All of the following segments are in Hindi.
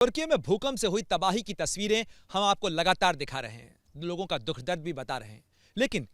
तुर्की में भूकंप से हुई तबाही की तस्वीरें हम आपको लगातार दिखा रहे हैं, लोगों का दुख दर्द भी बता रहे हैं, लेकिन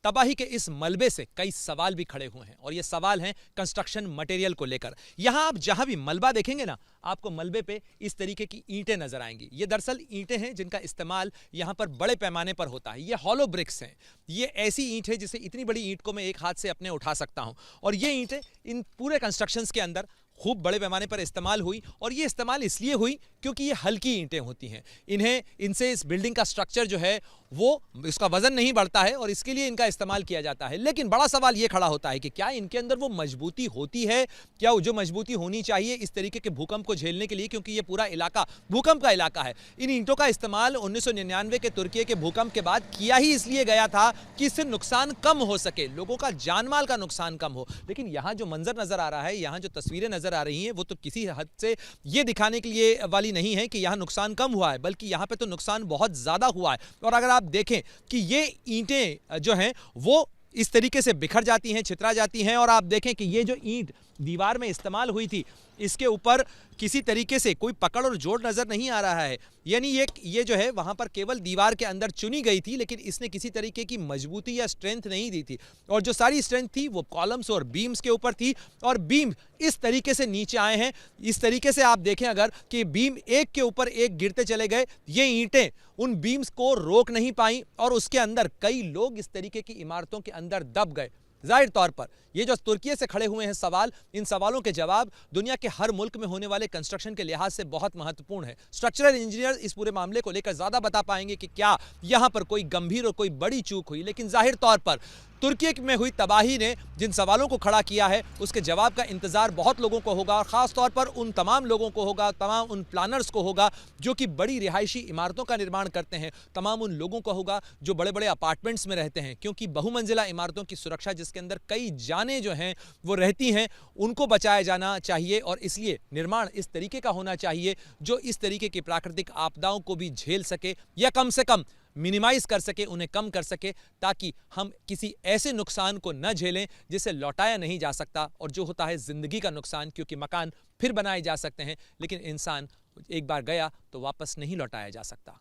तबाही के इस मलबे से कई सवाल भी खड़े हुए हैं और ये सवाल हैं कंस्ट्रक्शन मटेरियल को लेकर। यहां आप जहां भी मलबा देखेंगे ना, आपको मलबे पे इस तरीके की ईंटें नजर आएंगी। ये दरअसल ईंटें हैं जिनका इस्तेमाल यहां पर बड़े पैमाने पर होता है। ये हॉलो ब्रिक्स हैं। ये ऐसी ईंट है जिसे इतनी बड़ी ईंट को मैं एक हाथ से अपने उठा सकता हूं, और ये ईंटें इन पूरे कंस्ट्रक्शंस के अंदर खूब बड़े पैमाने पर इस्तेमाल हुई, और ये इस्तेमाल इसलिए हुई क्योंकि ये हल्की ईंटें होती हैं। इनसे इस बिल्डिंग का स्ट्रक्चर जो है वो इसका वजन नहीं बढ़ता है और इसके लिए इनका इस्तेमाल किया जाता है। लेकिन बड़ा सवाल ये खड़ा होता है कि क्या इनके अंदर वो मजबूती होती है, क्या जो मजबूती होनी चाहिए इस तरीके के भूकंप को झेलने के लिए, क्योंकि ये पूरा इलाका भूकंप का इलाका है। इन ईंटों का इस्तेमाल 1999 के तुर्की के भूकंप के बाद किया ही इसलिए गया था कि इससे नुकसान कम हो सके, लोगों का जानमाल का नुकसान कम हो। लेकिन यहाँ जो मंजर नजर आ रहा है, यहाँ जो तस्वीरें नजर आ रही हैं, वो तो किसी हद से ये दिखाने के लिए वाली नहीं है कि यहाँ नुकसान कम हुआ है, बल्कि यहाँ पे तो नुकसान बहुत ज्यादा हुआ है। और अगर आप देखें कि ये ईंटें जो हैं वो इस तरीके से बिखर जाती हैं, छितरा जाती हैं, और आप देखें कि ये जो ईंट दीवार में इस्तेमाल हुई थी, इसके ऊपर किसी तरीके से कोई पकड़ और जोड़ नजर नहीं आ रहा है। यानी ये जो है वहां पर केवल दीवार के अंदर चुनी गई थी, लेकिन इसने किसी तरीके की मजबूती या स्ट्रेंथ नहीं दी थी। और जो सारी स्ट्रेंथ थी वो कॉलम्स और बीम्स के ऊपर थी, और बीम इस तरीके से नीचे आए हैं। इस तरीके से आप देखें अगर कि बीम एक के ऊपर एक गिरते चले गए, ये ईंटें उन बीम्स को रोक नहीं पाई, और उसके अंदर कई लोग इस तरीके की इमारतों के अंदर दब गए। जाहिर तौर पर ये जो तुर्की से खड़े हुए हैं सवाल, इन सवालों के जवाब दुनिया के हर मुल्क में होने वाले कंस्ट्रक्शन के लिहाज से बहुत महत्वपूर्ण है। स्ट्रक्चरल इंजीनियर इस पूरे मामले को लेकर ज्यादा बता पाएंगे कि क्या यहां पर कोई गंभीर और कोई बड़ी चूक हुई। लेकिन जाहिर तौर पर तुर्की में हुई तबाही ने जिन सवालों को खड़ा किया है, उसके जवाब का इंतजार बहुत लोगों को होगा, और खास तौर पर उन तमाम लोगों को होगा, तमाम उन प्लानर्स को होगा जो कि बड़ी रिहायशी इमारतों का निर्माण करते हैं, तमाम उन लोगों को होगा जो बड़े बड़े अपार्टमेंट्स में रहते हैं, क्योंकि बहुमंजिला इमारतों की सुरक्षा जिसके अंदर कई जानें जो हैं वो रहती हैं, उनको बचाया जाना चाहिए। और इसलिए निर्माण इस तरीके का होना चाहिए जो इस तरीके की प्राकृतिक आपदाओं को भी झेल सके, या कम से कम मिनिमाइज कर सके, उन्हें कम कर सके, ताकि हम किसी ऐसे नुकसान को न झेलें जिसे लौटाया नहीं जा सकता, और जो होता है जिंदगी का नुकसान, क्योंकि मकान फिर बनाए जा सकते हैं लेकिन इंसान एक बार गया तो वापस नहीं लौटाया जा सकता।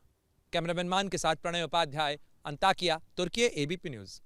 कैमरामैन मान के साथ प्रणय उपाध्याय, अंताकिया, तुर्की, एबीपी न्यूज।